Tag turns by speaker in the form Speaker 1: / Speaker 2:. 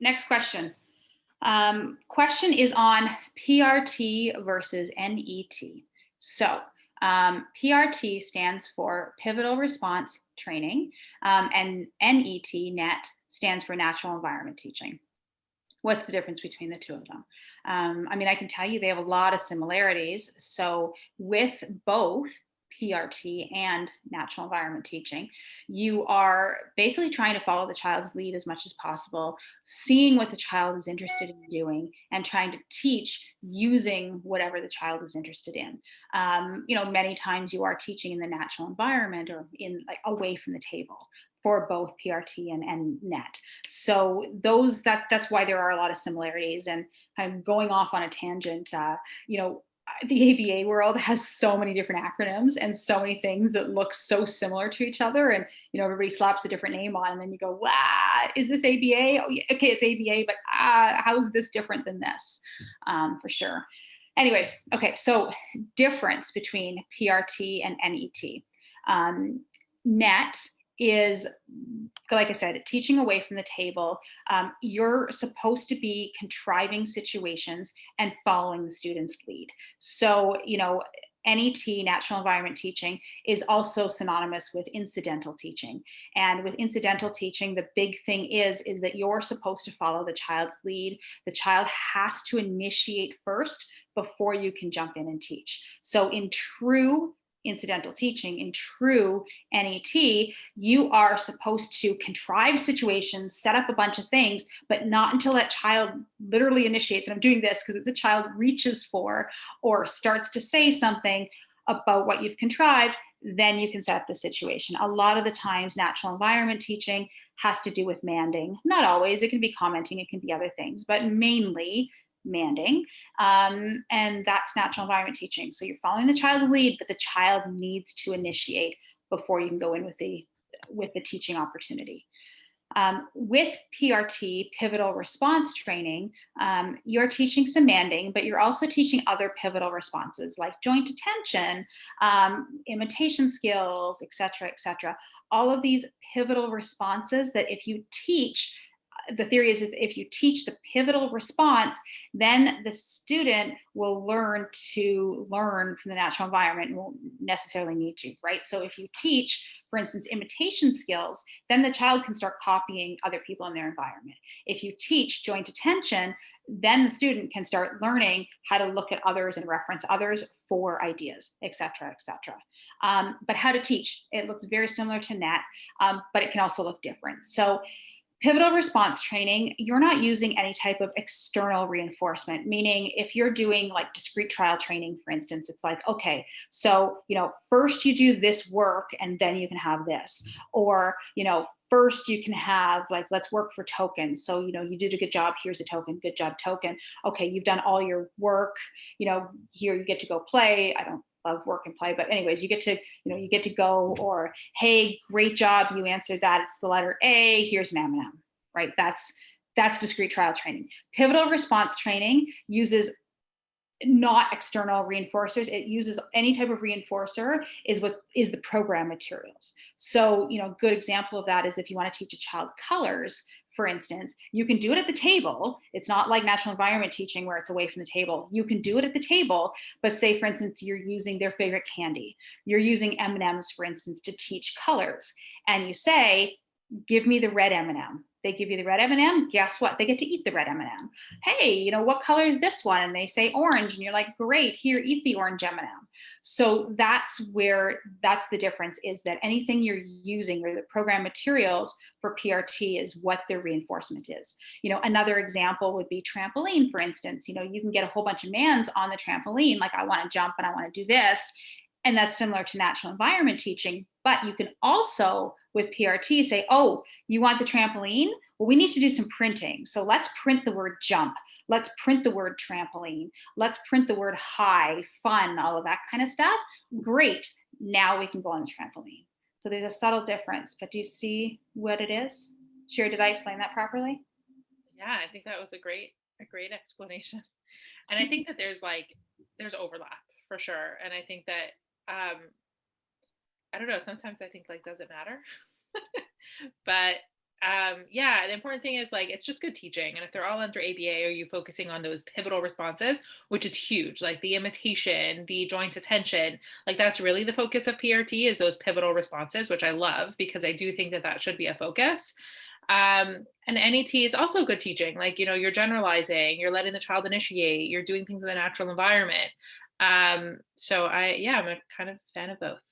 Speaker 1: Next question. Question is on PRT versus NET. So PRT stands for Pivotal Response Training, and NET stands for Natural Environment Teaching. What's the difference between the two of them? I mean, I can tell you they have a lot of similarities. So with both PRT and natural environment teaching, you are basically trying to follow the child's lead as much as possible, seeing what the child is interested in doing and trying to teach using whatever the child is interested in. Many times you are teaching in the natural environment or in like away from the table for both PRT and NET. So that's why there are a lot of similarities. And I'm going off on a tangent. The ABA world has so many different acronyms and so many things that look so similar to each other. And everybody slaps a different name on, and then you go, "Wow, is this ABA? Oh, yeah, okay, it's ABA, but how is this different than this?" For sure. Anyways, okay, so difference between PRT and NET. NET is, like I said, teaching away from the table. You're supposed to be contriving situations and following the student's lead. So, NET, natural environment teaching, is also synonymous with incidental teaching. And with incidental teaching, the big thing is that you're supposed to follow the child's lead. The child has to initiate first before you can jump in and teach. So in true incidental teaching, in true NET, you are supposed to contrive situations, set up a bunch of things, but not until that child literally initiates. And I'm doing this because the child reaches for or starts to say something about what you've contrived, then you can set up the situation. A lot of the times, natural environment teaching has to do with manding. Not always, it can be commenting, it can be other things, but mainly manding. And that's natural environment teaching. So you're following the child's lead, but the child needs to initiate before you can go in with the teaching opportunity. With PRT, pivotal response training, you're teaching some manding, but you're also teaching other pivotal responses like joint attention, imitation skills, et cetera, all of these pivotal responses that if you teach, the theory is that if you teach the pivotal response, then the student will learn from the natural environment and won't necessarily need you, right? So if you teach, for instance, imitation skills, then the child can start copying other people in their environment. If you teach joint attention, then the student can start learning how to look at others and reference others for ideas, et cetera, et cetera. But how to teach, it looks very similar to NET, but it can also look different. So pivotal response training, you're not using any type of external reinforcement, meaning if you're doing like discrete trial training, for instance, it's like, okay, so, first you do this work and then you can have this, or, first you can have like, let's work for tokens. So, you did a good job, here's a token, good job token. Okay, you've done all your work, here you get to go play. I don't love work and play, but anyways, you get to go, or, hey, great job, you answered that, it's the letter A, here's an M&M, right? That's discrete trial training. Pivotal response training uses not external reinforcers. It uses any type of reinforcer is the program materials. So, good example of that is if you want to teach a child colors, for instance, you can do it at the table. It's not like natural environment teaching where it's away from the table. You can do it at the table, but say, for instance, you're using their favorite candy. You're using M&Ms, for instance, to teach colors. And you say, give me the red M&M. They give you the red M&M. Guess what? They get to eat the red M&M. Hey, what color is this one? And they say orange. And you're like, great, here, eat the orange M&M. So that's the difference, is that anything you're using or the program materials for PRT is what their reinforcement is. Another example would be trampoline, for instance. You can get a whole bunch of mans on the trampoline, like I want to jump and I want to do this. And that's similar to natural environment teaching. But you can also, with PRT, say, oh, you want the trampoline? Well, we need to do some printing. So let's print the word jump. Let's print the word trampoline. Let's print the word high, fun, all of that kind of stuff. Great. Now we can go on the trampoline. So there's a subtle difference, but do you see what it is? Sherry, did I explain that properly?
Speaker 2: Yeah, I think that was a great explanation. And I think that there's overlap for sure. And I think that I don't know, sometimes I think like, does it matter? But Yeah, the important thing is like it's just good teaching. And if they're all under ABA, are you focusing on those pivotal responses, which is huge, like the imitation, the joint attention, like that's really the focus of PRT is those pivotal responses, which I love because I do think that that should be a focus. And NET is also good teaching. Like, you're generalizing, you're letting the child initiate, you're doing things in the natural environment. So I'm a kind of fan of both.